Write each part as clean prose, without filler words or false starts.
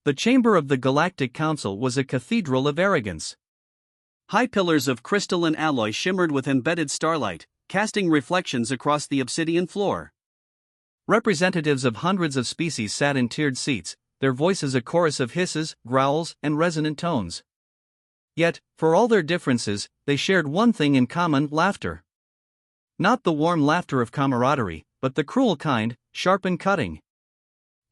The chamber of the Galactic Council was a cathedral of arrogance. High pillars of crystalline alloy shimmered with embedded starlight, casting reflections across the obsidian floor. Representatives of hundreds of species sat in tiered seats, their voices a chorus of hisses, growls, and resonant tones. Yet, for all their differences, they shared one thing in common: laughter. Not the warm laughter of camaraderie, but the cruel kind, sharp and cutting.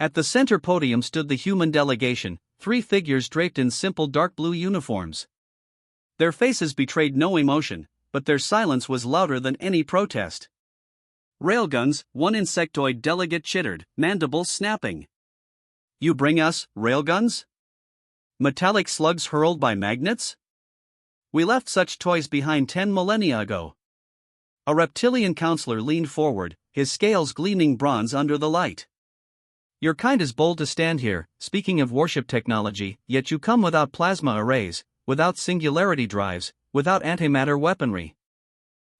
At the center podium stood the human delegation, 3 figures draped in simple dark blue uniforms. Their faces betrayed no emotion, but their silence was louder than any protest. Railguns, one insectoid delegate chittered, mandibles snapping. "You bring us railguns? Metallic slugs hurled by magnets? We left such toys behind 10 millennia ago." A reptilian counselor leaned forward, his scales gleaming bronze under the light. "Your kind is bold to stand here, speaking of warship technology, yet you come without plasma arrays, without singularity drives, without antimatter weaponry.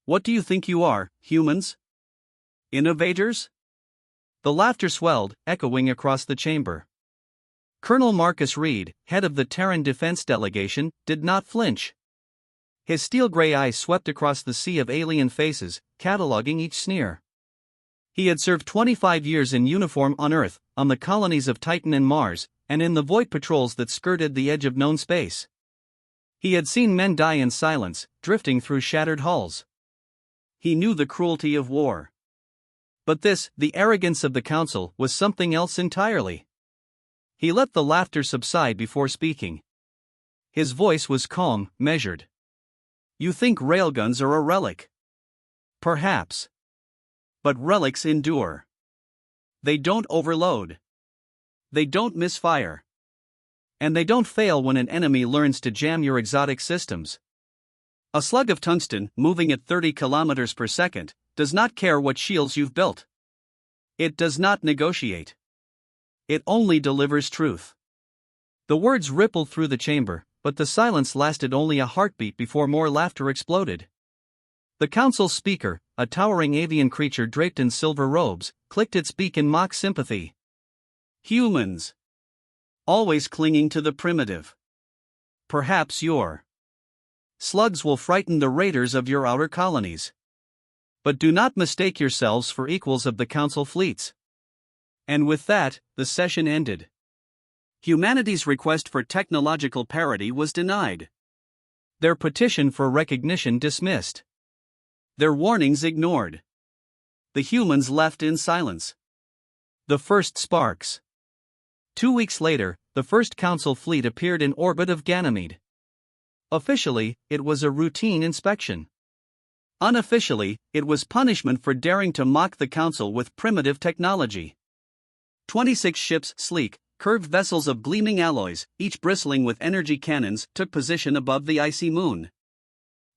What do you think you are, humans? Innovators?" The laughter swelled, echoing across the chamber. Colonel Marcus Reed, head of the Terran Defense Delegation, did not flinch. His steel-gray eyes swept across the sea of alien faces, cataloging each sneer. He had served 25 years in uniform on Earth, on the colonies of Titan and Mars, and in the void patrols that skirted the edge of known space. He had seen men die in silence, drifting through shattered hulls. He knew the cruelty of war. But this, the arrogance of the Council, was something else entirely. He let the laughter subside before speaking. His voice was calm, measured. "You think railguns are a relic? Perhaps. But relics endure. They don't overload. They don't misfire. And they don't fail when an enemy learns to jam your exotic systems. A slug of tungsten, moving at 30 kilometers per second, does not care what shields you've built. It does not negotiate. It only delivers truth." The words rippled through the chamber, but the silence lasted only a heartbeat before more laughter exploded. The council's speaker, a towering avian creature draped in silver robes, clicked its beak in mock sympathy. "Humans. Always clinging to the primitive. Perhaps your slugs will frighten the raiders of your outer colonies. But do not mistake yourselves for equals of the council fleets." And with that, the session ended. Humanity's request for technological parity was denied. Their petition for recognition dismissed. Their warnings ignored. The humans left in silence. The first sparks. 2 weeks later, the first Council fleet appeared in orbit of Ganymede. Officially, it was a routine inspection. Unofficially, it was punishment for daring to mock the Council with primitive technology. 26 ships, sleek, curved vessels of gleaming alloys, each bristling with energy cannons, took position above the icy moon.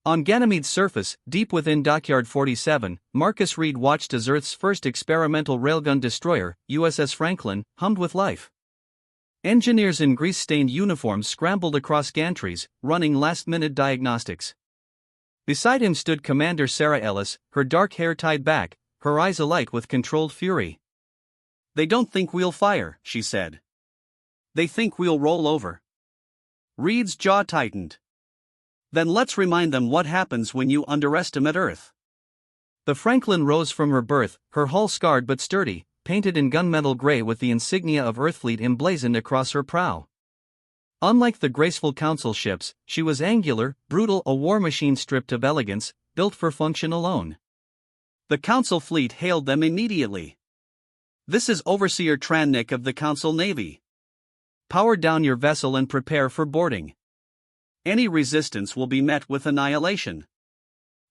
On Ganymede's surface, deep within Dockyard 47, Marcus Reed watched as Earth's first experimental railgun destroyer, USS Franklin, hummed with life. Engineers in grease-stained uniforms scrambled across gantries, running last-minute diagnostics. Beside him stood Commander Sarah Ellis, her dark hair tied back, her eyes alight with controlled fury. "They don't think we'll fire," she said. "They think we'll roll over." Reed's jaw tightened. "Then let's remind them what happens when you underestimate Earth." The Franklin rose from her berth, her hull scarred but sturdy, painted in gunmetal gray with the insignia of Earthfleet emblazoned across her prow. Unlike the graceful council ships, she was angular, brutal, a war machine stripped of elegance, built for function alone. The council fleet hailed them immediately. "This is Overseer Trannick of the Council Navy. Power down your vessel and prepare for boarding. Any resistance will be met with annihilation."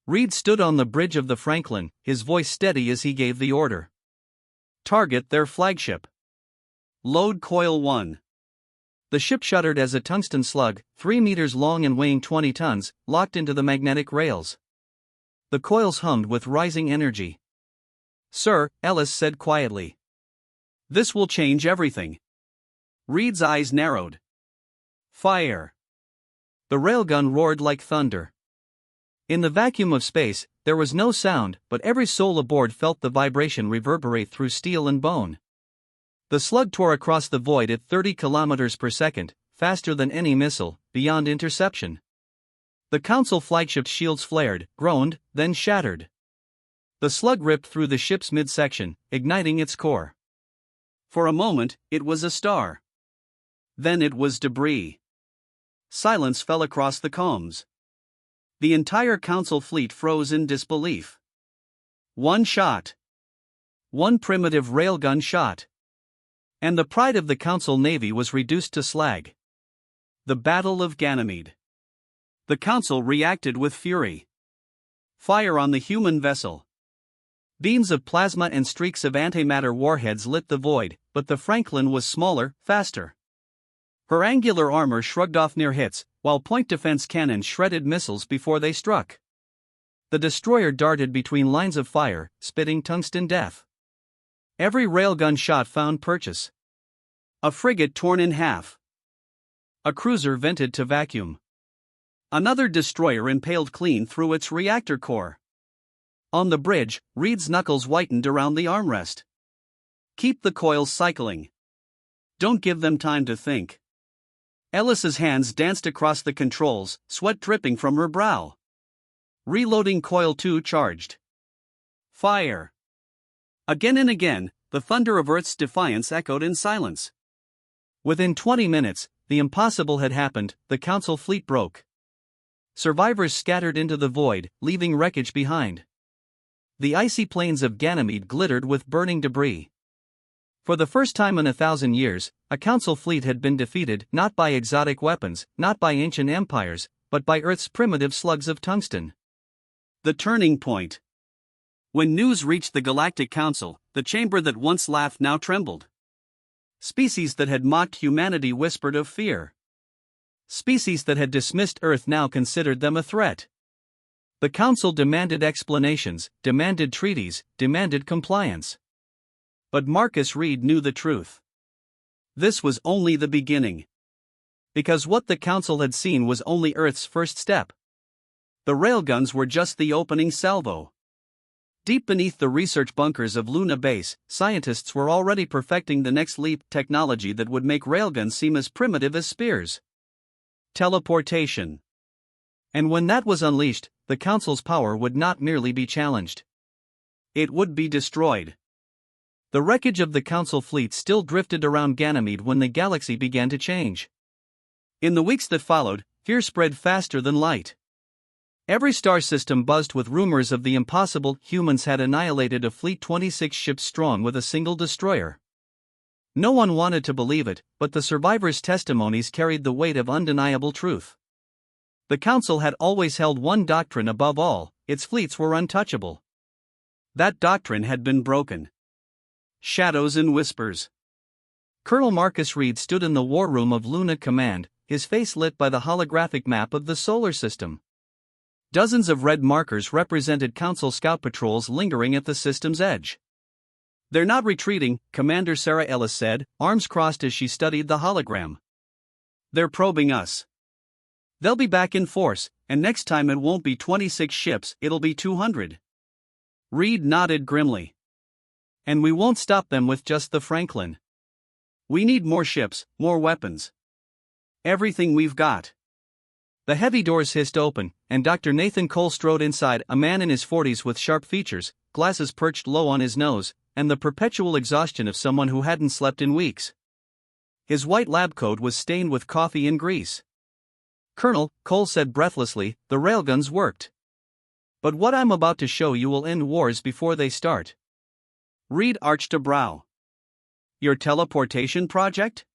Reed stood on the bridge of the Franklin, his voice steady as he gave the order. "Target their flagship. Load Coil 1. The ship shuddered as a tungsten slug, 3 meters long and weighing 20 tons, locked into the magnetic rails. The coils hummed with rising energy. "Sir," Ellis said quietly. "This will change everything." Reed's eyes narrowed. "Fire." The railgun roared like thunder. In the vacuum of space, there was no sound, but every soul aboard felt the vibration reverberate through steel and bone. The slug tore across the void at 30 kilometers per second, faster than any missile, beyond interception. The Council flagship's shields flared, groaned, then shattered. The slug ripped through the ship's midsection, igniting its core. For a moment, it was a star. Then it was debris. Silence fell across the comms. The entire Council fleet froze in disbelief. One shot. One primitive railgun shot. And the pride of the Council Navy was reduced to slag. The Battle of Ganymede. The Council reacted with fury. Fire on the human vessel. Beams of plasma and streaks of antimatter warheads lit the void, but the Franklin was smaller, faster. Her angular armor shrugged off near hits, while point defense cannons shredded missiles before they struck. The destroyer darted between lines of fire, spitting tungsten death. Every railgun shot found purchase. A frigate torn in half. A cruiser vented to vacuum. Another destroyer impaled clean through its reactor core. On the bridge, Reed's knuckles whitened around the armrest. Keep the coils cycling. Don't give them time to think. Ellis's hands danced across the controls, sweat dripping from her brow. Reloading coil 2 charged. Fire. Again and again, the thunder of Earth's defiance echoed in silence. Within 20 minutes, the impossible had happened, the Council fleet broke. Survivors scattered into the void, leaving wreckage behind. The icy plains of Ganymede glittered with burning debris. For the first time in 1,000 years, a Council fleet had been defeated not by exotic weapons, not by ancient empires, but by Earth's primitive slugs of tungsten. The turning point. When news reached the Galactic Council, the chamber that once laughed now trembled. Species that had mocked humanity whispered of fear. Species that had dismissed Earth now considered them a threat. The Council demanded explanations, demanded treaties, demanded compliance. But Marcus Reed knew the truth. This was only the beginning. Because what the Council had seen was only Earth's first step. The railguns were just the opening salvo. Deep beneath the research bunkers of Luna Base, scientists were already perfecting the next leap technology that would make railguns seem as primitive as spears. Teleportation. And when that was unleashed, the Council's power would not merely be challenged. It would be destroyed. The wreckage of the Council fleet still drifted around Ganymede when the galaxy began to change. In the weeks that followed, fear spread faster than light. Every star system buzzed with rumors of the impossible. Humans had annihilated a fleet 26 ships strong with a single destroyer. No one wanted to believe it, but the survivors' testimonies carried the weight of undeniable truth. The Council had always held one doctrine above all: its fleets were untouchable. That doctrine had been broken. Shadows and whispers. Colonel Marcus Reed stood in the war room of Luna Command, his face lit by the holographic map of the solar system. Dozens of red markers represented Council scout patrols lingering at the system's edge. "They're not retreating," Commander Sarah Ellis said, arms crossed as she studied the hologram. "They're probing us. They'll be back in force, and next time it won't be 26 ships, it'll be 200. Reed nodded grimly. "And we won't stop them with just the Franklin. We need more ships, more weapons. Everything we've got." The heavy doors hissed open, and Dr. Nathan Cole strode inside, a man in his 40s with sharp features, glasses perched low on his nose, and the perpetual exhaustion of someone who hadn't slept in weeks. His white lab coat was stained with coffee and grease. "Colonel," Cole said breathlessly, "the railguns worked. But what I'm about to show you will end wars before they start." Reed arched a brow. "Your teleportation project?"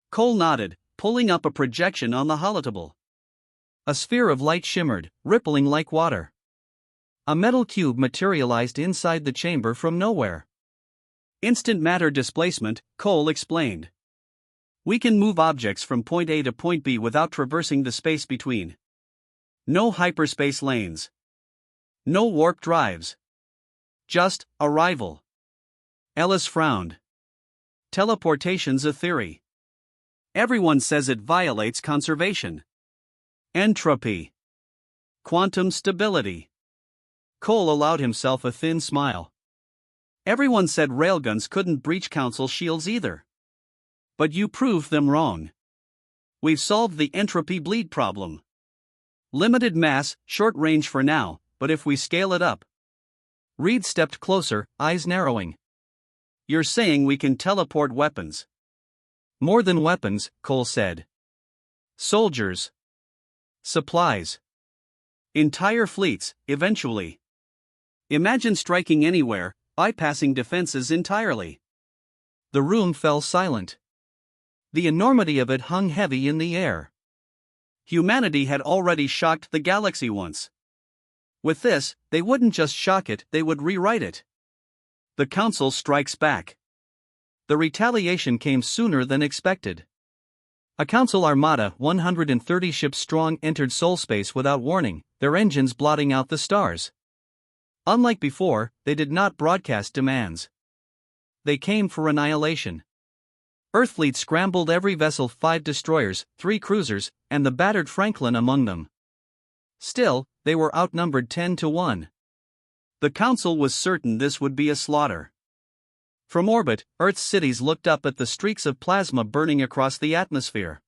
Cole nodded, pulling up a projection on the holotable. A sphere of light shimmered, rippling like water. A metal cube materialized inside the chamber from nowhere. "Instant matter displacement," Cole explained. "We can move objects from point A to point B without traversing the space between. No hyperspace lanes. No warp drives. Just arrival." Ellis frowned. "Teleportation's a theory. Everyone says it violates conservation. Entropy. Quantum stability." Cole allowed himself a thin smile. Everyone said railguns couldn't breach council shields either. But you proved them wrong. We've solved the entropy bleed problem. Limited mass, short range for now, but if we scale it up. Reed stepped closer, eyes narrowing. You're saying we can teleport weapons? More than weapons, Cole said. Soldiers. Supplies. Entire fleets, eventually. Imagine striking anywhere, bypassing defenses entirely. The room fell silent. The enormity of it hung heavy in the air. Humanity had already shocked the galaxy once. With this, they wouldn't just shock it, they would rewrite it. The Council strikes back. The retaliation came sooner than expected. A Council armada 130 ships strong entered soul space without warning, their engines blotting out the stars. Unlike before, they did not broadcast demands. They came for annihilation. Earthfleet scrambled every vessel, 5 destroyers, 3 cruisers, and the battered Franklin among them. Still, they were outnumbered 10-1. The Council was certain this would be a slaughter. From orbit, Earth's cities looked up at the streaks of plasma burning across the atmosphere.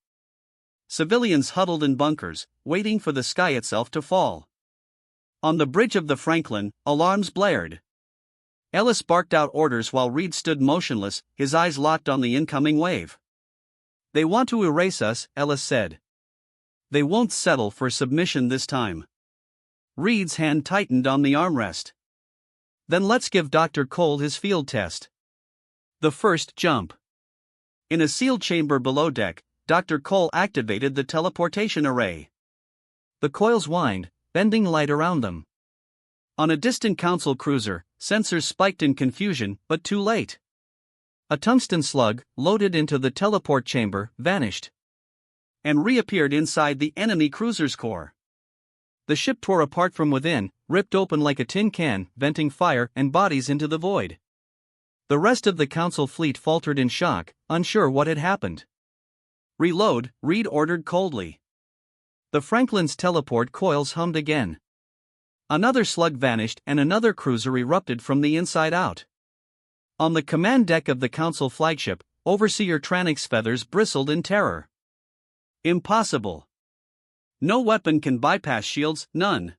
Civilians huddled in bunkers, waiting for the sky itself to fall. On the bridge of the Franklin, alarms blared. Ellis barked out orders while Reed stood motionless, his eyes locked on the incoming wave. They want to erase us, Ellis said. They won't settle for submission this time. Reed's hand tightened on the armrest. Then let's give Dr. Cole his field test. The first jump. In a sealed chamber below deck, Dr. Cole activated the teleportation array. The coils whined, bending light around them. On a distant Council cruiser, sensors spiked in confusion, but too late. A tungsten slug, loaded into the teleport chamber, vanished. And reappeared inside the enemy cruiser's core. The ship tore apart from within, ripped open like a tin can, venting fire and bodies into the void. The rest of the Council fleet faltered in shock, unsure what had happened. Reload, Reed ordered coldly. The Franklin's teleport coils hummed again. Another slug vanished and another cruiser erupted from the inside out. On the command deck of the Council flagship, Overseer Tranix's feathers bristled in terror. Impossible. No weapon can bypass shields, none.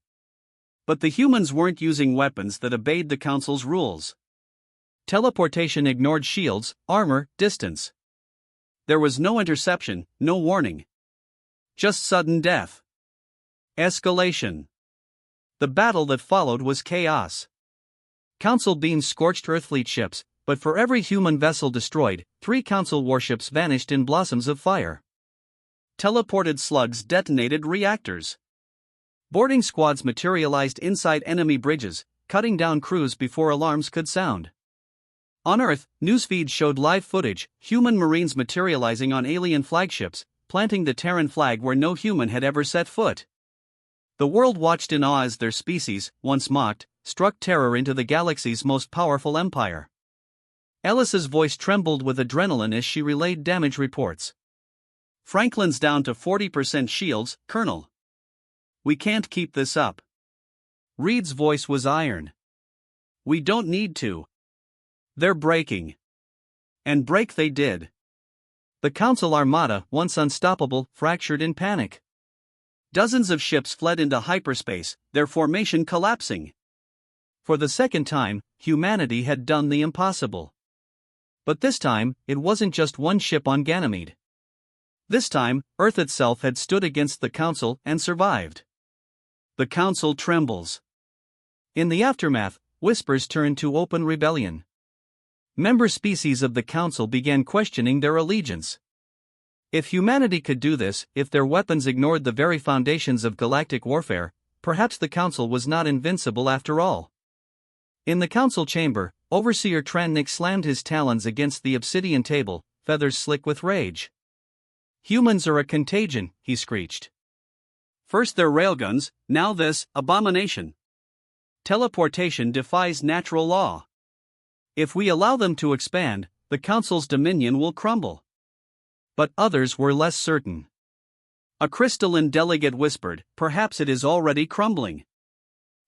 But the humans weren't using weapons that obeyed the Council's rules. Teleportation ignored shields, armor, distance. There was no interception, no warning. Just sudden death. Escalation. The battle that followed was chaos. Council beams scorched Earthfleet ships, but for every human vessel destroyed, 3 Council warships vanished in blossoms of fire. Teleported slugs detonated reactors. Boarding squads materialized inside enemy bridges, cutting down crews before alarms could sound. On Earth, newsfeeds showed live footage, human Marines materializing on alien flagships, planting the Terran flag where no human had ever set foot. The world watched in awe as their species, once mocked, struck terror into the galaxy's most powerful empire. Ellis's voice trembled with adrenaline as she relayed damage reports. Franklin's down to 40% shields, Colonel. We can't keep this up. Reed's voice was iron. We don't need to. They're breaking. And break they did. The Council armada, once unstoppable, fractured in panic. Dozens of ships fled into hyperspace, their formation collapsing. For the second time, humanity had done the impossible. But this time, it wasn't just one ship on Ganymede. This time, Earth itself had stood against the Council and survived. The Council trembles. In the aftermath, whispers turned to open rebellion. Member species of the Council began questioning their allegiance. If humanity could do this, if their weapons ignored the very foundations of galactic warfare, perhaps the Council was not invincible after all. In the Council chamber, Overseer Tranix slammed his talons against the obsidian table, feathers slick with rage. Humans are a contagion, he screeched. First their railguns, now this abomination. Teleportation defies natural law. If we allow them to expand, the Council's dominion will crumble. But others were less certain. A crystalline delegate whispered, perhaps it is already crumbling.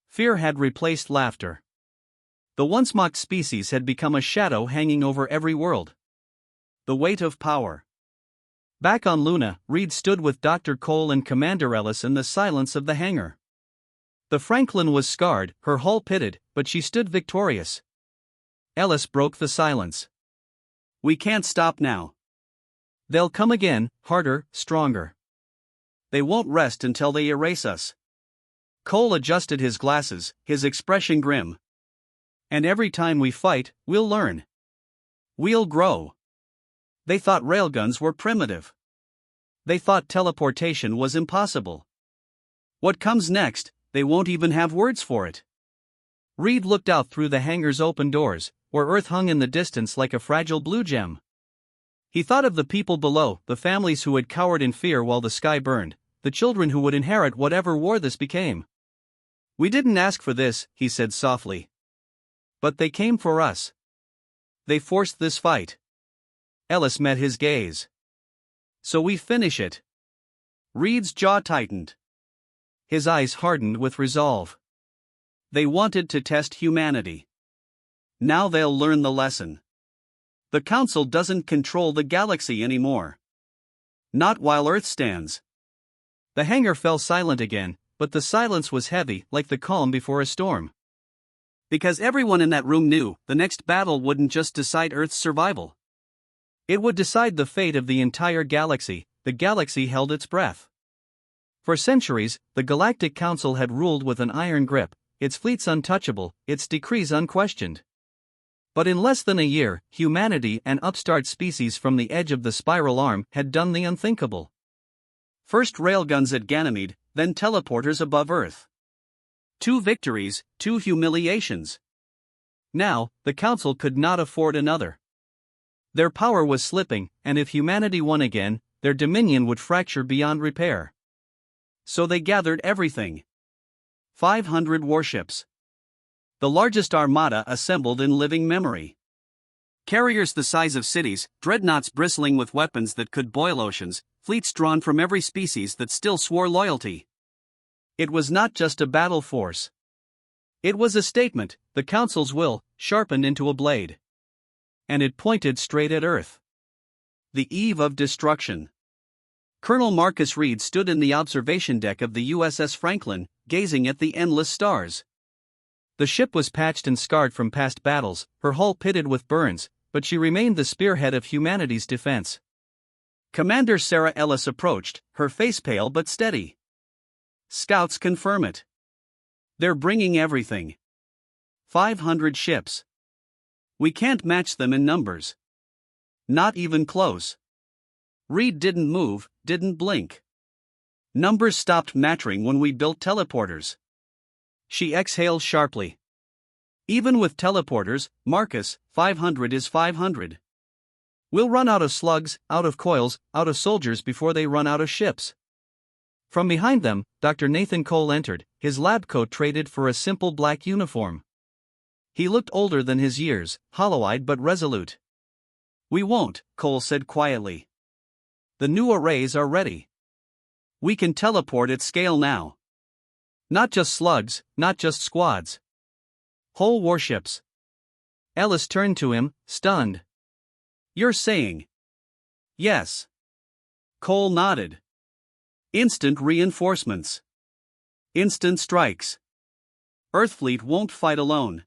Fear had replaced laughter. The once mocked species had become a shadow hanging over every world. The weight of power. Back on Luna, Reed stood with Dr. Cole and Commander Ellis in the silence of the hangar. The Franklin was scarred, her hull pitted, but she stood victorious. Ellis broke the silence. "We can't stop now. They'll come again, harder, stronger. They won't rest until they erase us." Cole adjusted his glasses, his expression grim. "And every time we fight, we'll learn. We'll grow." They thought railguns were primitive. They thought teleportation was impossible. What comes next, they won't even have words for it. Reed looked out through the hangar's open doors, where Earth hung in the distance like a fragile blue gem. He thought of the people below, the families who had cowered in fear while the sky burned, the children who would inherit whatever war this became. "We didn't ask for this," he said softly. "But they came for us. They forced this fight." Ellis met his gaze. "So we finish it." Reed's jaw tightened. His eyes hardened with resolve. They wanted to test humanity. Now they'll learn the lesson. The Council doesn't control the galaxy anymore. Not while Earth stands. The hangar fell silent again, but the silence was heavy, like the calm before a storm. Because everyone in that room knew the next battle wouldn't just decide Earth's survival. It would decide the fate of the entire galaxy. The galaxy held its breath. For centuries, the Galactic Council had ruled with an iron grip, its fleets untouchable, its decrees unquestioned. But in less than a year, humanity, an upstart species from the edge of the spiral arm, had done the unthinkable. First railguns at Ganymede, then teleporters above Earth. 2 victories, 2 humiliations. Now, the Council could not afford another. Their power was slipping, and if humanity won again, their dominion would fracture beyond repair. So they gathered everything. 500 warships. The largest armada assembled in living memory. Carriers the size of cities, dreadnoughts bristling with weapons that could boil oceans, fleets drawn from every species that still swore loyalty. It was not just a battle force. It was a statement, the Council's will, sharpened into a blade. And it pointed straight at Earth. The eve of destruction. Colonel Marcus Reed stood in the observation deck of the USS Franklin, gazing at the endless stars. The ship was patched and scarred from past battles, her hull pitted with burns, but she remained the spearhead of humanity's defense. Commander Sarah Ellis approached, her face pale but steady. "Scouts confirm it. They're bringing everything. 500 ships. We can't match them in numbers. Not even close." Reed didn't move, didn't blink. "Numbers stopped mattering when we built teleporters." She exhaled sharply. "Even with teleporters, Marcus, 500 is 500. We'll run out of slugs, out of coils, out of soldiers before they run out of ships." From behind them, Dr. Nathan Cole entered, his lab coat traded for a simple black uniform. He looked older than his years, hollow-eyed but resolute. "We won't," Cole said quietly. "The new arrays are ready. We can teleport at scale now. Not just slugs, not just squads. Whole warships." Ellis turned to him, stunned. "You're saying?" "Yes." Cole nodded. "Instant reinforcements. Instant strikes. Earthfleet won't fight alone.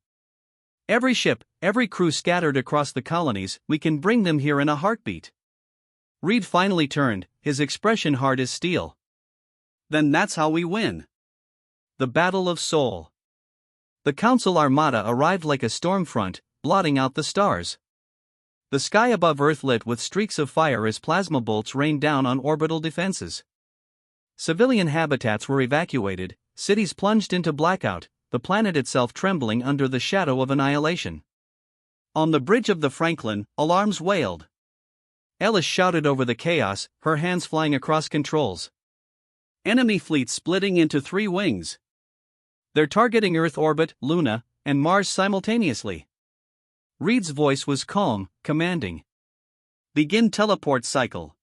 Every ship, every crew scattered across the colonies, we can bring them here in a heartbeat." Reed finally turned, his expression hard as steel. "Then that's how we win." The Battle of Seoul. The Council Armada arrived like a storm front, blotting out the stars. The sky above Earth lit with streaks of fire as plasma bolts rained down on orbital defenses. Civilian habitats were evacuated, cities plunged into blackout, the planet itself trembling under the shadow of annihilation. On the bridge of the Franklin, alarms wailed. Ellis shouted over the chaos, her hands flying across controls. "Enemy fleets splitting into 3 wings. They're targeting Earth orbit, Luna, and Mars simultaneously." Reed's voice was calm, commanding. "Begin teleport cycle.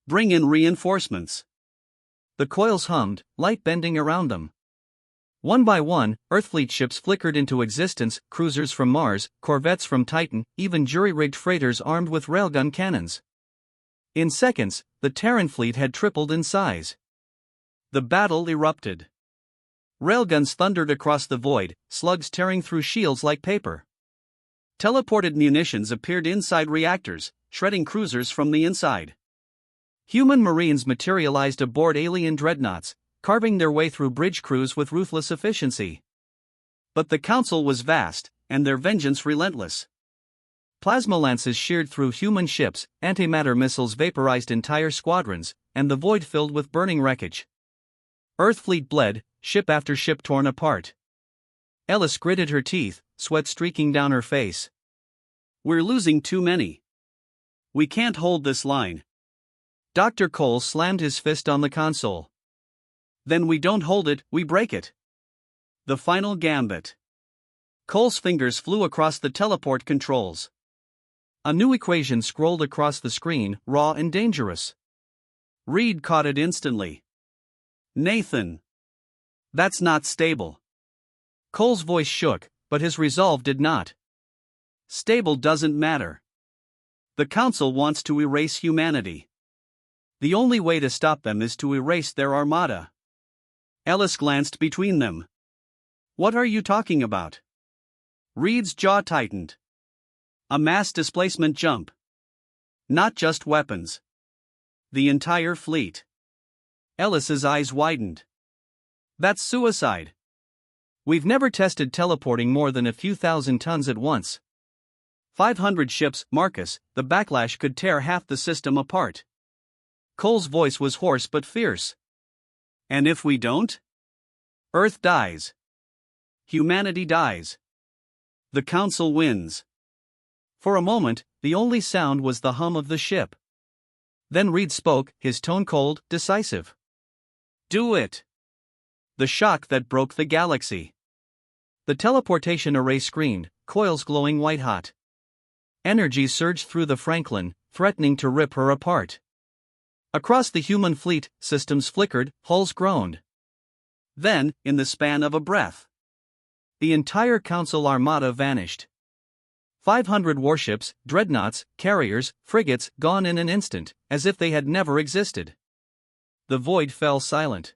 Bring in reinforcements." The coils hummed, light bending around them. One by one, Earthfleet ships flickered into existence, cruisers from Mars, corvettes from Titan, even jury-rigged freighters armed with railgun cannons. In seconds, the Terran fleet had tripled in size. The battle erupted. Railguns thundered across the void, slugs tearing through shields like paper. Teleported munitions appeared inside reactors, shredding cruisers from the inside. Human marines materialized aboard alien dreadnoughts, carving their way through bridge crews with ruthless efficiency. But the Council was vast, and their vengeance relentless. Plasma lances sheared through human ships, antimatter missiles vaporized entire squadrons, and the void filled with burning wreckage. Earthfleet bled, ship after ship torn apart. Ellis gritted her teeth, sweat streaking down her face. "We're losing too many. We can't hold this line." Dr. Cole slammed his fist on the console. "Then we don't hold it, we break it." The final gambit. Cole's fingers flew across the teleport controls. A new equation scrolled across the screen, raw and dangerous. Reed caught it instantly. "Nathan. That's not stable." Cole's voice shook, but his resolve did not. "Stable doesn't matter. The Council wants to erase humanity. The only way to stop them is to erase their armada." Ellis glanced between them. "What are you talking about?" Reed's jaw tightened. "A mass displacement jump. Not just weapons. The entire fleet." Ellis's eyes widened. "That's suicide. We've never tested teleporting more than a few thousand tons at once. 500 ships, Marcus, the backlash could tear half the system apart." Cole's voice was hoarse but fierce. "And if we don't? Earth dies. Humanity dies. The Council wins." For a moment, the only sound was the hum of the ship. Then Reed spoke, his tone cold, decisive. "Do it." The shock that broke the galaxy. The teleportation array screamed, coils glowing white-hot. Energy surged through the Franklin, threatening to rip her apart. Across the human fleet, systems flickered, hulls groaned. Then, in the span of a breath, the entire Council armada vanished. 500 warships, dreadnoughts, carriers, frigates, gone in an instant, as if they had never existed. The void fell silent.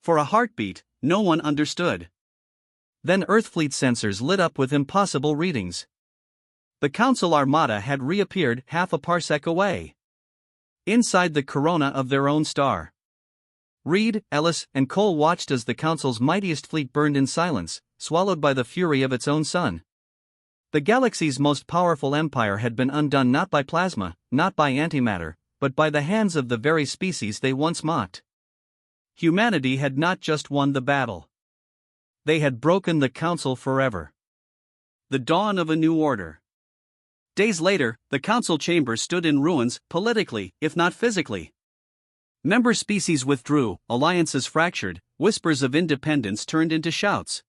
For a heartbeat, no one understood. Then Earthfleet sensors lit up with impossible readings. The Council armada had reappeared half a parsec away. Inside the corona of their own star. Reed, Ellis, and Cole watched as the Council's mightiest fleet burned in silence, swallowed by the fury of its own sun. The galaxy's most powerful empire had been undone not by plasma, not by antimatter, but by the hands of the very species they once mocked. Humanity had not just won the battle. They had broken the Council forever. The dawn of a new order. Days later, the Council chamber stood in ruins, politically, if not physically. Member species withdrew, alliances fractured, whispers of independence turned into shouts.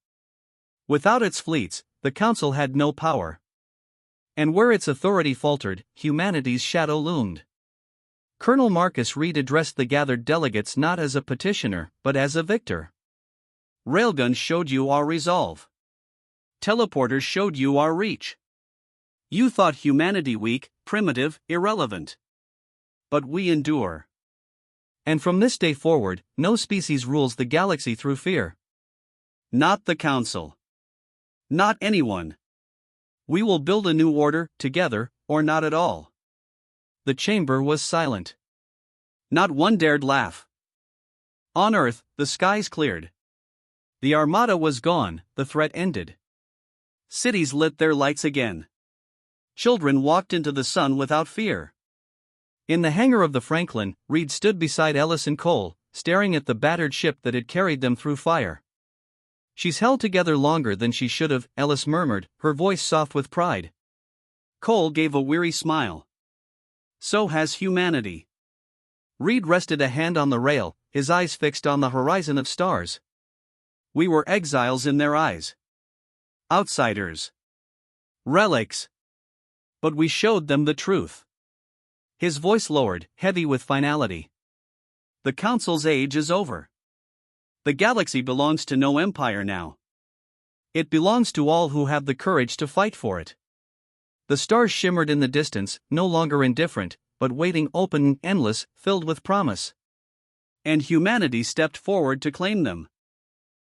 Without its fleets, the Council had no power. And where its authority faltered, humanity's shadow loomed. Colonel Marcus Reed addressed the gathered delegates not as a petitioner, but as a victor. "Railguns showed you our resolve. Teleporters showed you our reach. You thought humanity weak, primitive, irrelevant. But we endure. And from this day forward, no species rules the galaxy through fear. Not the Council. Not anyone. We will build a new order, together, or not at all." The chamber was silent. Not one dared laugh. On Earth, the skies cleared. The armada was gone, the threat ended. Cities lit their lights again. Children walked into the sun without fear. In the hangar of the Franklin, Reed stood beside Ellis and Cole, staring at the battered ship that had carried them through fire. "She's held together longer than she should have," Ellis murmured, her voice soft with pride. Cole gave a weary smile. "So has humanity." Reed rested a hand on the rail, his eyes fixed on the horizon of stars. "We were exiles in their eyes. Outsiders. Relics. But we showed them the truth." His voice lowered, heavy with finality. "The Council's age is over. The galaxy belongs to no empire now. It belongs to all who have the courage to fight for it. The stars shimmered in the distance, no longer indifferent, but waiting, open, endless, filled with promise. And humanity stepped forward to claim them.